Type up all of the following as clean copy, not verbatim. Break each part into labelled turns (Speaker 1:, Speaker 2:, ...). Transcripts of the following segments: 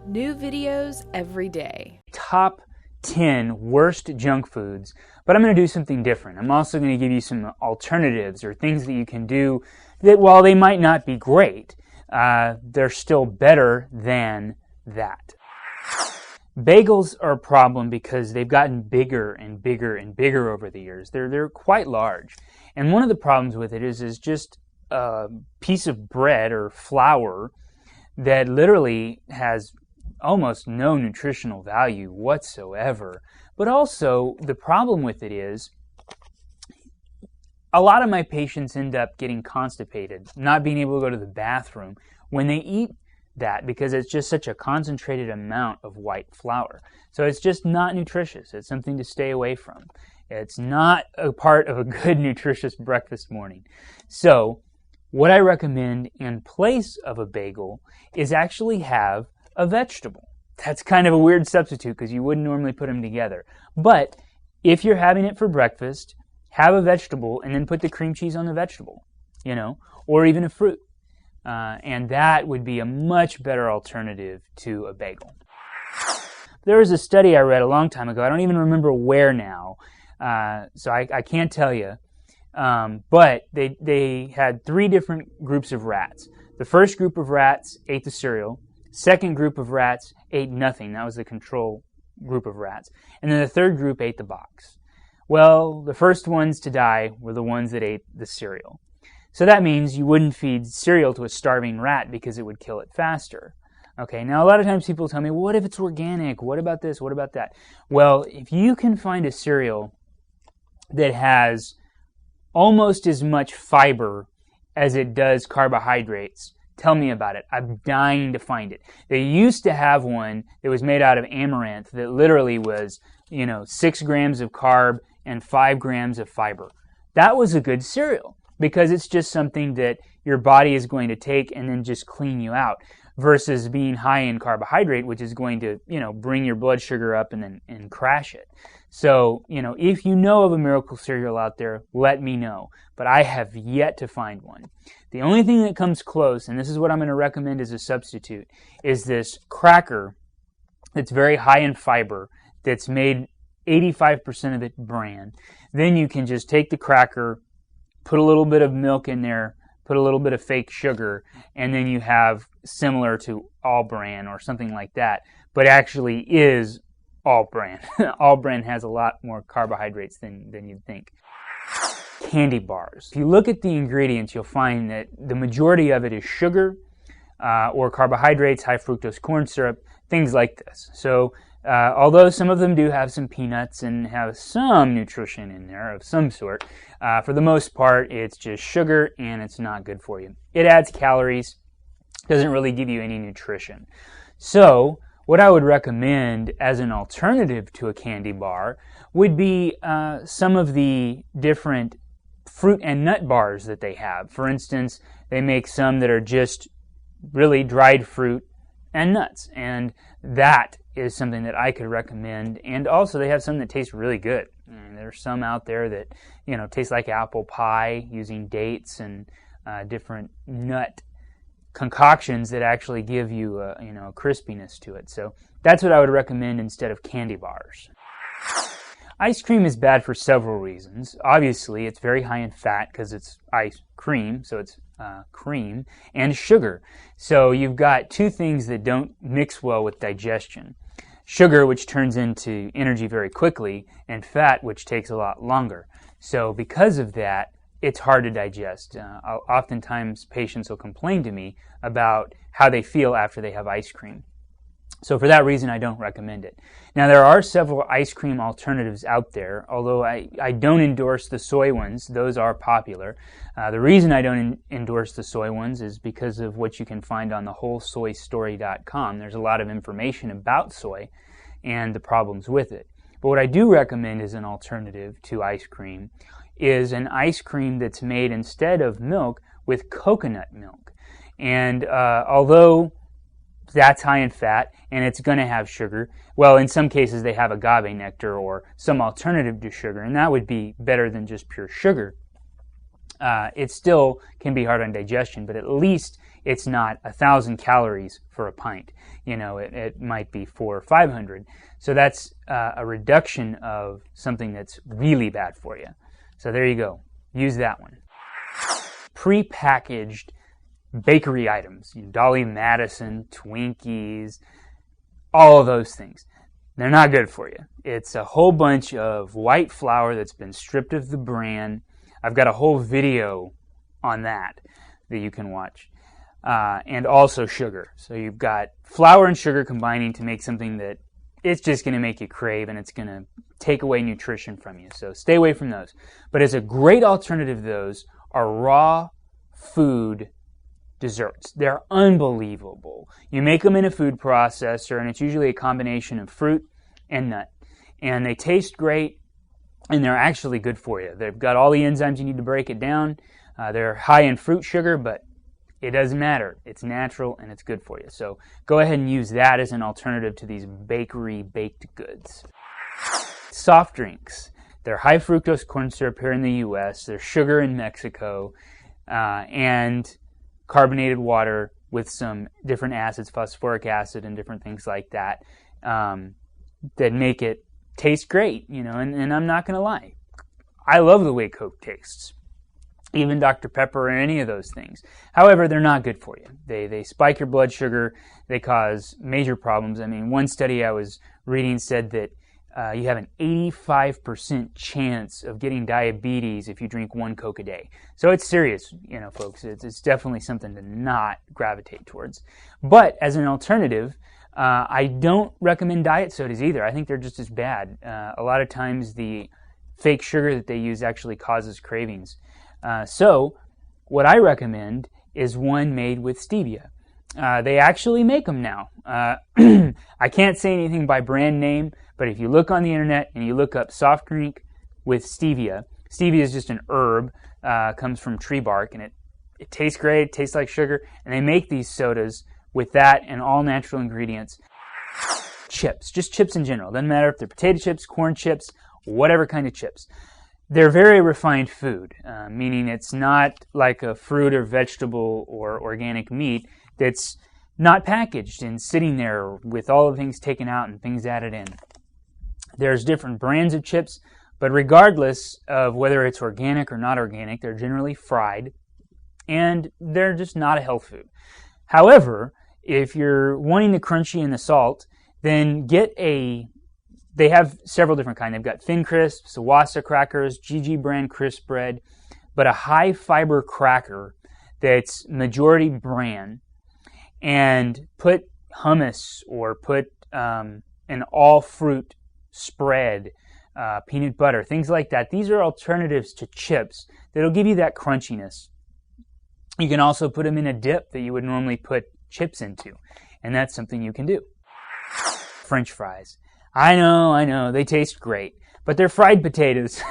Speaker 1: New videos every day.
Speaker 2: Top 10 worst junk foods, but I'm going to do something different. I'm also going to give you some alternatives or things that you can do that while they might not be great, they're still better than that. Bagels are a problem because they've gotten bigger and bigger and bigger over the years. They're quite large. And one of the problems with it is just a piece of bread or flour that literally has almost no nutritional value whatsoever. But also, the problem with it is a lot of my patients end up getting constipated, not being able to go to the bathroom when they eat that because it's just such a concentrated amount of white flour. So it's just not nutritious. It's something to stay away from. It's not a part of a good nutritious breakfast morning. So what I recommend in place of a bagel is actually have a vegetable. That's kind of a weird substitute because you wouldn't normally put them together. But if you're having it for breakfast, have a vegetable and then put the cream cheese on the vegetable, or even a fruit. And that would be a much better alternative to a bagel. There was a study I read a long time ago. I don't even remember where now, so I can't tell you. But they had 3 different groups of rats. The first group of rats ate the cereal. Second group of rats ate nothing. That was the control group of rats. And then the third group ate the box. Well, the first ones to die were the ones that ate the cereal. So that means you wouldn't feed cereal to a starving rat because it would kill it faster. Okay, now a lot of times people tell me, well, what if it's organic? What about this? What about that? Well, if you can find a cereal that has almost as much fiber as it does carbohydrates, tell me about it. I'm dying to find it. They used to have one that was made out of amaranth that literally was, 6 grams of carb and 5 grams of fiber. That was a good cereal because it's just something that your body is going to take and then just clean you out versus being high in carbohydrate, which is going to, bring your blood sugar up and crash it. So, if you know of a miracle cereal out there, let me know. But I have yet to find one. The only thing that comes close, and this is what I'm going to recommend as a substitute, is this cracker that's very high in fiber, that's made 85% of it bran. Then you can just take the cracker, put a little bit of milk in there, put a little bit of fake sugar, and then you have similar to all bran or something like that, but actually is all bran. All bran has a lot more carbohydrates than you'd think. Candy bars. If you look at the ingredients, you'll find that the majority of it is sugar or carbohydrates, high fructose corn syrup, things like this. So although some of them do have some peanuts and have some nutrition in there of some sort, for the most part, it's just sugar and it's not good for you. It adds calories, doesn't really give you any nutrition. So what I would recommend as an alternative to a candy bar would be some of the different fruit and nut bars that they have. For instance, they make some that are just really dried fruit and nuts, and that is something that I could recommend. And also they have some that taste really good. And there's some out there that taste like apple pie using dates and different nut concoctions that actually give you a crispiness to it. So that's what I would recommend instead of candy bars. Ice cream is bad for several reasons. Obviously, it's very high in fat because it's ice cream, so it's cream, and sugar. So you've got 2 things that don't mix well with digestion. Sugar, which turns into energy very quickly, and fat, which takes a lot longer. So because of that, it's hard to digest. Oftentimes, patients will complain to me about how they feel after they have ice cream. So for that reason, I don't recommend it. Now, there are several ice cream alternatives out there, although I don't endorse the soy ones. Those are popular. The reason I don't endorse the soy ones is because of what you can find on the wholesoystory.com. There's a lot of information about soy and the problems with it. But what I do recommend as an alternative to ice cream is an ice cream that's made instead of milk with coconut milk. And although that's high in fat and it's going to have sugar, well, in some cases they have agave nectar or some alternative to sugar, and that would be better than just pure sugar. It still can be hard on digestion, but at least it's not 1,000 calories for a pint. It might be 400 or 500. So that's a reduction of something that's really bad for you. So there you go. Use that one. Prepackaged bakery items, Dolly Madison, Twinkies, all of those things. They're not good for you. It's a whole bunch of white flour that's been stripped of the bran. I've got a whole video on that you can watch. And also sugar. So you've got flour and sugar combining to make something that it's just going to make you crave, and it's going to take away nutrition from you. So stay away from those. But as a great alternative to those are raw food desserts. They're unbelievable. You make them in a food processor, and it's usually a combination of fruit and nut. And they taste great, and they're actually good for you. They've got all the enzymes you need to break it down. They're high in fruit sugar, but it doesn't matter. It's natural, and it's good for you. So go ahead and use that as an alternative to these bakery baked goods. Soft drinks. They're high fructose corn syrup here in the U.S. They're sugar in Mexico, and carbonated water with some different acids, phosphoric acid and different things like that, that make it taste great, and I'm not going to lie. I love the way Coke tastes, even Dr. Pepper or any of those things. However, they're not good for you. They spike your blood sugar. They cause major problems. I mean, one study I was reading said that you have an 85% chance of getting diabetes if you drink one Coke a day. So it's serious, folks. It's definitely something to not gravitate towards. But as an alternative, I don't recommend diet sodas either. I think they're just as bad. A lot of times the fake sugar that they use actually causes cravings. So what I recommend is one made with stevia. They actually make them now. I can't say anything by brand name, but if you look on the internet and you look up soft drink with stevia, stevia is just an herb, comes from tree bark, and it tastes great, it tastes like sugar, and they make these sodas with that and all natural ingredients. Chips, just chips in general. Doesn't matter if they're potato chips, corn chips, whatever kind of chips. They're very refined food, meaning it's not like a fruit or vegetable or organic meat that's not packaged and sitting there with all the things taken out and things added in. There's different brands of chips, but regardless of whether it's organic or not organic, they're generally fried, and they're just not a health food. However, if you're wanting the crunchy and the salt, then they have several different kinds. They've got Thin Crisps, Wassa crackers, GG brand crisp bread, but a high fiber cracker that's majority bran, and put hummus or put an all fruit spread, peanut butter, things like that. These are alternatives to chips that'll give you that crunchiness. You can also put them in a dip that you would normally put chips into, and that's something you can do. French fries. I know, they taste great, but they're fried potatoes,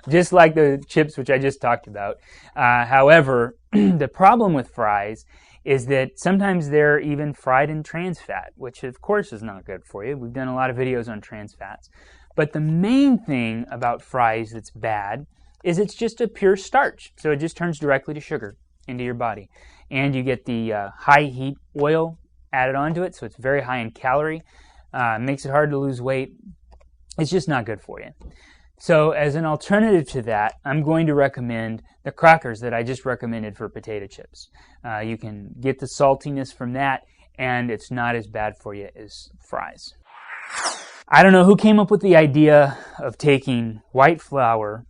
Speaker 2: just like the chips which I just talked about. However, the problem with fries is that sometimes they're even fried in trans fat, which of course is not good for you. We've done a lot of videos on trans fats. But the main thing about fries that's bad is it's just a pure starch. So it just turns directly to sugar into your body. And you get the high heat oil added onto it, so it's very high in calorie. Makes it hard to lose weight. It's just not good for you. So as an alternative to that, I'm going to recommend the crackers that I just recommended for potato chips. You can get the saltiness from that, and it's not as bad for you as fries. I don't know who came up with the idea of taking white flour,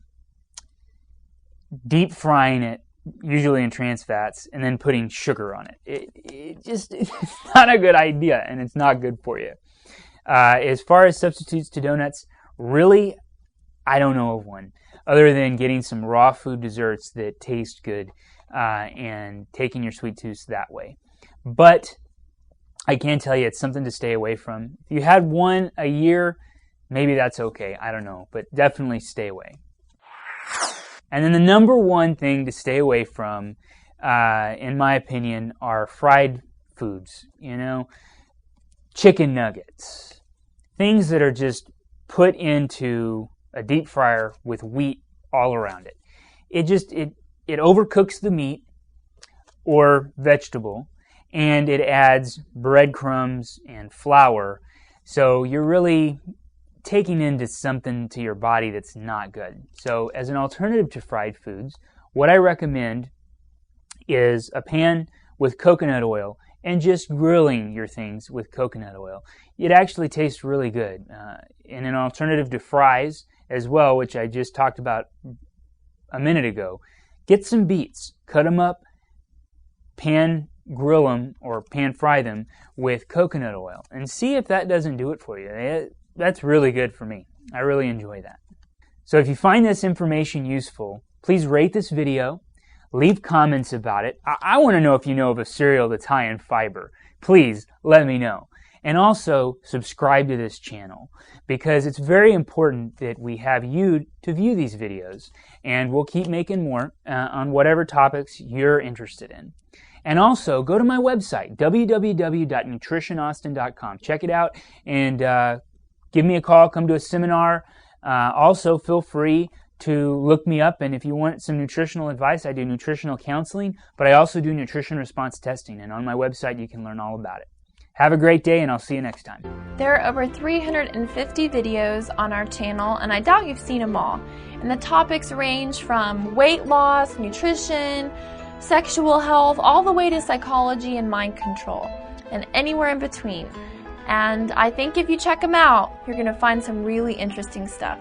Speaker 2: deep frying it, usually in trans fats, and then putting sugar on it. It's not a good idea, and it's not good for you. As far as substitutes to donuts, really, I don't know of one, other than getting some raw food desserts that taste good and taking your sweet tooth that way. But I can tell you it's something to stay away from. If you had one a year, maybe that's okay. I don't know, but definitely stay away. And then the number one thing to stay away from, in my opinion, are fried foods. Chicken nuggets, things that are just put into a deep fryer with wheat all around it. It overcooks the meat. or vegetable, and it adds breadcrumbs and flour. So you're really taking into something to your body that's not good. So as an alternative to fried foods, what I recommend is a pan with coconut oil and just grilling your things with coconut oil. It actually tastes really good. And an alternative to fries as well, which I just talked about a minute ago, get some beets, cut them up, pan grill them or pan fry them with coconut oil, and see if that doesn't do it for you. That's really good for me. I really enjoy that. So if you find this information useful, please rate this video, leave comments about it. I want to know if you know of a cereal that's high in fiber. Please let me know. And also subscribe to this channel, because it's very important that we have you to view these videos, and we'll keep making more on whatever topics you're interested in. And also go to my website, www.nutritionaustin.com. Check it out and give me a call, come to a seminar. Also feel free to look me up, and if you want some nutritional advice, I do nutritional counseling, but I also do nutrition response testing, and on my website you can learn all about it. Have a great day, and I'll see you next time.
Speaker 3: There are over 350 videos on our channel, and I doubt you've seen them all. And the topics range from weight loss, nutrition, sexual health, all the way to psychology and mind control, and anywhere in between. And I think if you check them out, you're going to find some really interesting stuff.